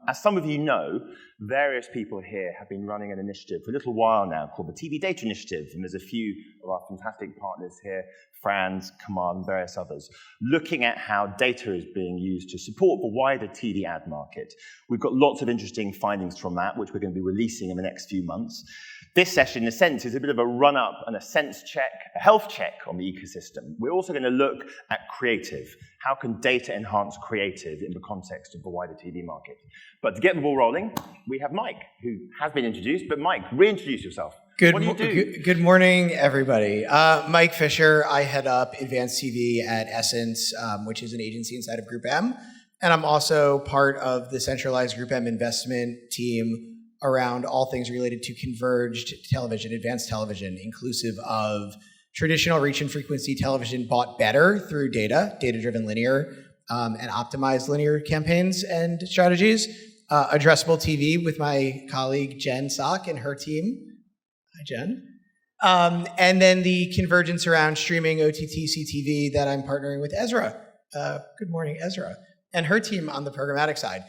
As some of you know, various people here have been running an initiative for a little while now called the TV Data Initiative, and there's a few of our fantastic partners here, Franz, Command, and various others, looking at how data is being used to support the wider TV ad market. We've got lots of interesting findings from that, which we're going to be releasing in the next few months. This session, in a sense, is a bit of a run-up and a sense check, a health check on the ecosystem. We're also going to look at creative. How can data enhance creative in the context of the wider TV market? But to get the ball rolling, we have Mike, who has been introduced. But Mike, reintroduce yourself. What do you do? Good morning, everybody. Mike Fisher. I head up Advanced TV at Essence, which is an agency inside of GroupM. And I'm also part of the centralized GroupM investment team around all things related to converged television, advanced television, inclusive of traditional reach and frequency television bought better through data-driven linear, and optimized linear campaigns and strategies. Addressable TV with my colleague Jen Sock and her team. Hi, Jen. And then the convergence around streaming OTT CTV that I'm partnering with Ezra. Good morning, Ezra. And her team on the programmatic side.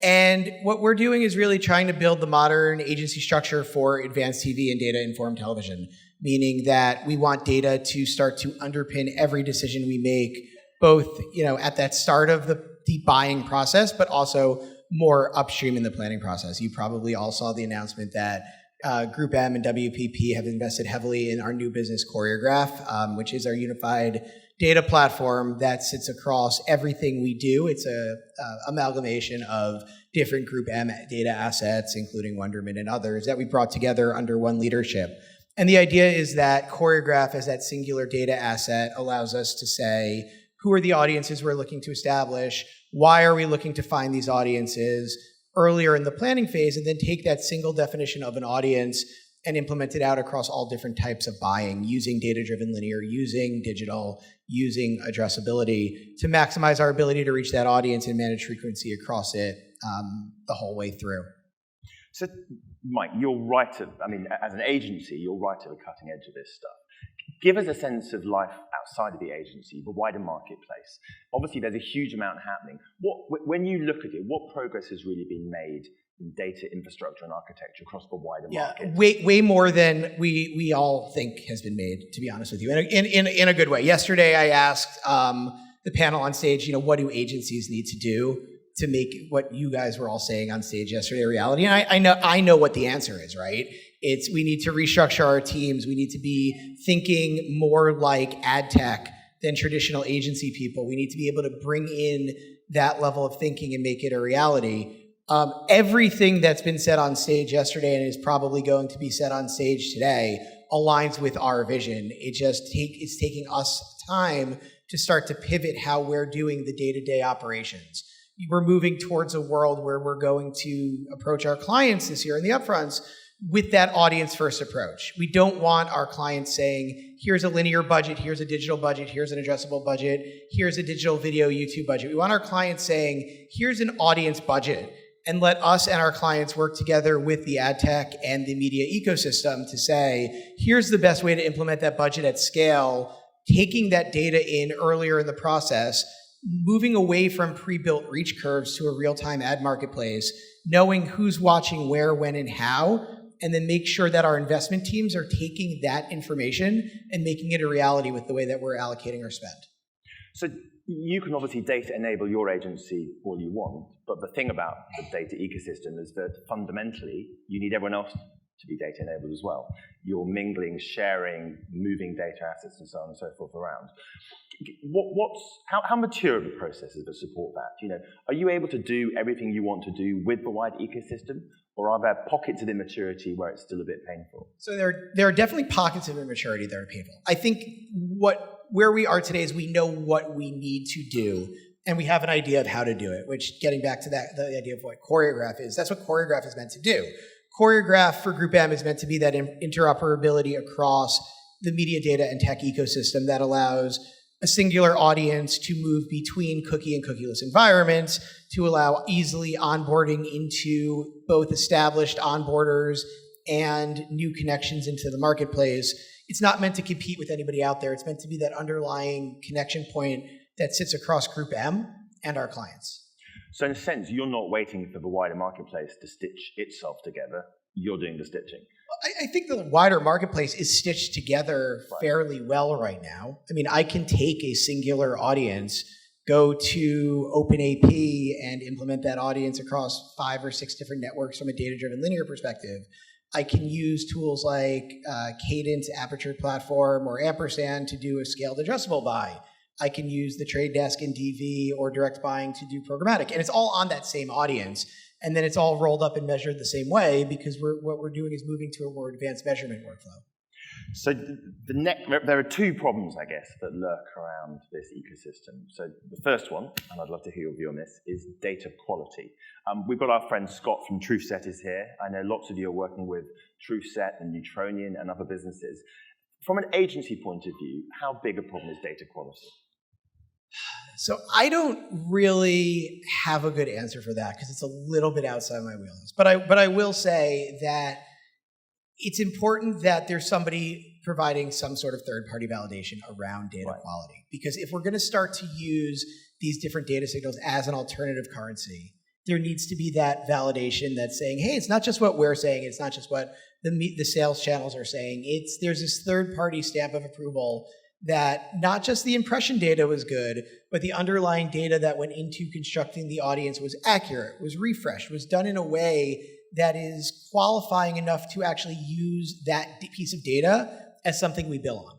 And what we're doing is really trying to build the modern agency structure for advanced TV and data-informed television, meaning that we want data to start to underpin every decision we make, both at that start of the buying process, but also more upstream in the planning process. You probably all saw the announcement that GroupM and WPP have invested heavily in our new business choreograph, which is our unified data platform that sits across everything we do. It's a amalgamation of different GroupM data assets, including Wonderman and others, that we brought together under one leadership. And the idea is that choreograph as that singular data asset allows us to say, who are the audiences we're looking to establish? Why are we looking to find these audiences earlier in the planning phase, and then take that single definition of an audience and implement it out across all different types of buying, using data-driven linear, using digital, using addressability to maximize our ability to reach that audience and manage frequency across it the whole way through. So, Mike, you're right as an agency, you're right at the cutting edge of this stuff. Give us a sense of life outside of the agency, the wider marketplace. Obviously, there's a huge amount happening. When you look at it, what progress has really been made in data infrastructure and architecture across the wider market? Way more than we all think has been made, to be honest with you, in a good way. Yesterday, I asked the panel on stage, what do agencies need to do to make what you guys were all saying on stage yesterday a reality? And I know what the answer is, right? We need to restructure our teams. We need to be thinking more like ad tech than traditional agency people. We need to be able to bring in that level of thinking and make it a reality. Everything that's been said on stage yesterday and is probably going to be said on stage today aligns with our vision. It's taking us time to start to pivot how we're doing the day-to-day operations. We're moving towards a world where we're going to approach our clients this year in the upfronts with that audience-first approach. We don't want our clients saying, here's a linear budget, here's a digital budget, here's an addressable budget, here's a digital video YouTube budget. We want our clients saying, here's an audience budget, and let us and our clients work together with the ad tech and the media ecosystem to say, here's the best way to implement that budget at scale, taking that data in earlier in the process, moving away from pre-built reach curves to a real-time ad marketplace, knowing who's watching where, when, and how, and then make sure that our investment teams are taking that information and making it a reality with the way that we're allocating our spend. So you can obviously data enable your agency all you want, but the thing about the data ecosystem is that fundamentally you need everyone else to be data enabled as well. You're mingling, sharing, moving data assets and so on and so forth around. How mature are the processes that support that? Are you able to do everything you want to do with the wide ecosystem, or are there pockets of immaturity where it's still a bit painful? So there are definitely pockets of immaturity that are painful. I think where we are today is we know what we need to do, and we have an idea of how to do it, which, getting back to that, the idea of what choreograph is, that's what choreograph is meant to do. Choreograph for GroupM is meant to be that interoperability across the media data and tech ecosystem that allows a singular audience to move between cookie and cookieless environments, to allow easily onboarding into both established onboarders and new connections into the marketplace. It's not meant to compete with anybody out there. It's meant to be that underlying connection point that sits across GroupM and our clients. So in a sense, you're not waiting for the wider marketplace to stitch itself together. You're doing the stitching. I think the wider marketplace is stitched together fairly well right now. I mean, I can take a singular audience, go to OpenAP and implement that audience across 5 or 6 different networks from a data-driven linear perspective. I can use tools like Cadence, Aperture Platform, or Ampersand to do a scaled adjustable buy. I can use the Trade Desk in DV or direct buying to do programmatic. And it's all on that same audience. And then it's all rolled up and measured the same way because what we're doing is moving to a more advanced measurement workflow. So there are 2 problems, I guess, that lurk around this ecosystem. So the first one, and I'd love to hear your view on this, is data quality. We've got our friend Scott from TruthSet is here. I know lots of you are working with TruthSet and Neutronian and other businesses. From an agency point of view, how big a problem is data quality? So I don't really have a good answer for that because it's a little bit outside my wheelhouse. But I will say that it's important that there's somebody providing some sort of third-party validation around data quality. Because if we're going to start to use these different data signals as an alternative currency, there needs to be that validation that's saying, hey, it's not just what we're saying, it's not just what the sales channels are saying. There's this third-party stamp of approval that not just the impression data was good, but the underlying data that went into constructing the audience was accurate, was refreshed, was done in a way that is qualifying enough to actually use that piece of data as something we bill on.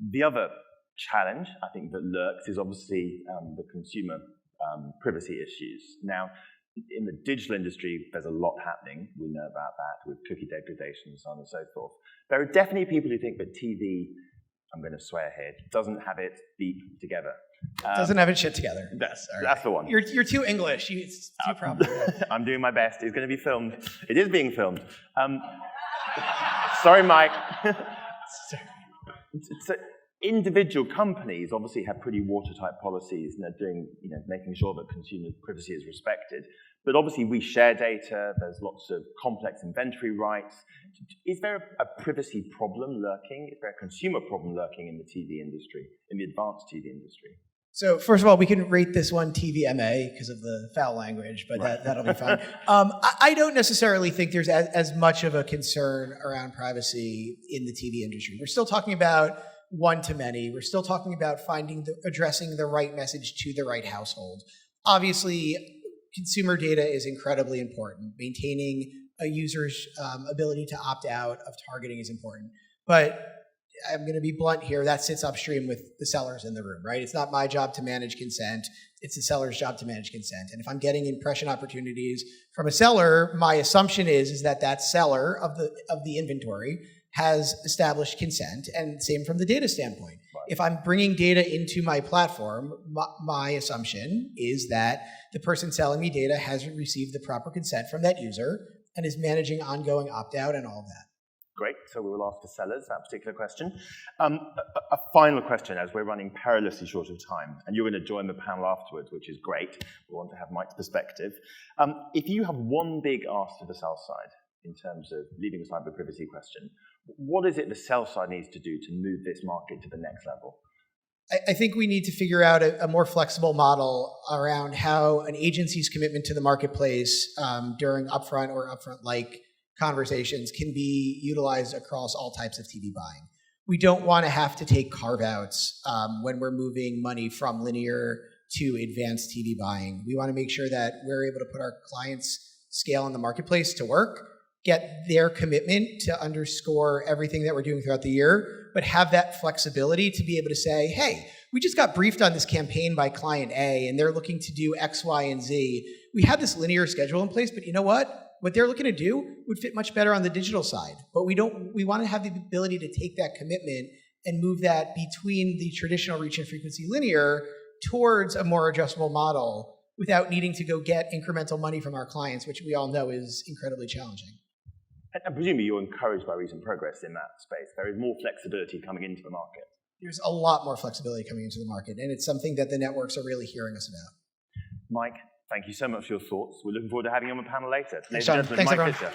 The other challenge, I think, that lurks is obviously the consumer privacy issues. Now, in the digital industry, there's a lot happening. We know about that with cookie degradation and so on and so forth. There are definitely people who think that TV, I'm going to swear here, doesn't have its beep together. Doesn't have its shit together. That's the one. You're too English. It's too proper. I'm doing my best. It's going to be filmed. It is being filmed. Sorry, Mike. So individual companies obviously have pretty watertight policies and they're doing, making sure that consumer privacy is respected. But obviously we share data. There's lots of complex inventory rights. Is there a privacy problem lurking? Is there a consumer problem lurking in the TV industry, in the advanced TV industry? So first of all, we can rate this one TVMA because of the foul language, but that'll be fine. I don't necessarily think there's as much of a concern around privacy in the TV industry. We're still talking about one-to-many. We're still talking about addressing the right message to the right household. Obviously, consumer data is incredibly important. Maintaining a user's ability to opt out of targeting is important. But I'm going to be blunt here, that sits upstream with the sellers in the room, right? It's not my job to manage consent. It's the seller's job to manage consent. And if I'm getting impression opportunities from a seller, my assumption is that seller of the inventory has established consent, and same from the data standpoint. Right. If I'm bringing data into my platform, my assumption is that the person selling me data has received the proper consent from that user and is managing ongoing opt-out and all of that. Great, so we will ask the sellers that particular question. A final question, as we're running perilously short of time, and you're going to join the panel afterwards, which is great. We want to have Mike's perspective. If you have one big ask to the sell side, in terms of leaving aside the privacy question, what is it the sell side needs to do to move this market to the next level? I think we need to figure out a more flexible model around how an agency's commitment to the marketplace during upfront or upfront-like conversations can be utilized across all types of TV buying. We don't want to have to take carve-outs when we're moving money from linear to advanced TV buying. We want to make sure that we're able to put our clients' scale in the marketplace to work, get their commitment to underscore everything that we're doing throughout the year, but have that flexibility to be able to say, hey, we just got briefed on this campaign by client A, and they're looking to do X, Y, and Z. We have this linear schedule in place, but you know what? What they're looking to do would fit much better on the digital side. But we want to have the ability to take that commitment and move that between the traditional reach and frequency linear towards a more adjustable model without needing to go get incremental money from our clients, which we all know is incredibly challenging. And presumably you're encouraged by recent progress in that space. There is more flexibility coming into the market. There's a lot more flexibility coming into the market, and it's something that the networks are really hearing us about. Mike, thank you so much for your thoughts. We're looking forward to having you on the panel later. Thanks, Jon. Thanks, Mike everyone. Fisher.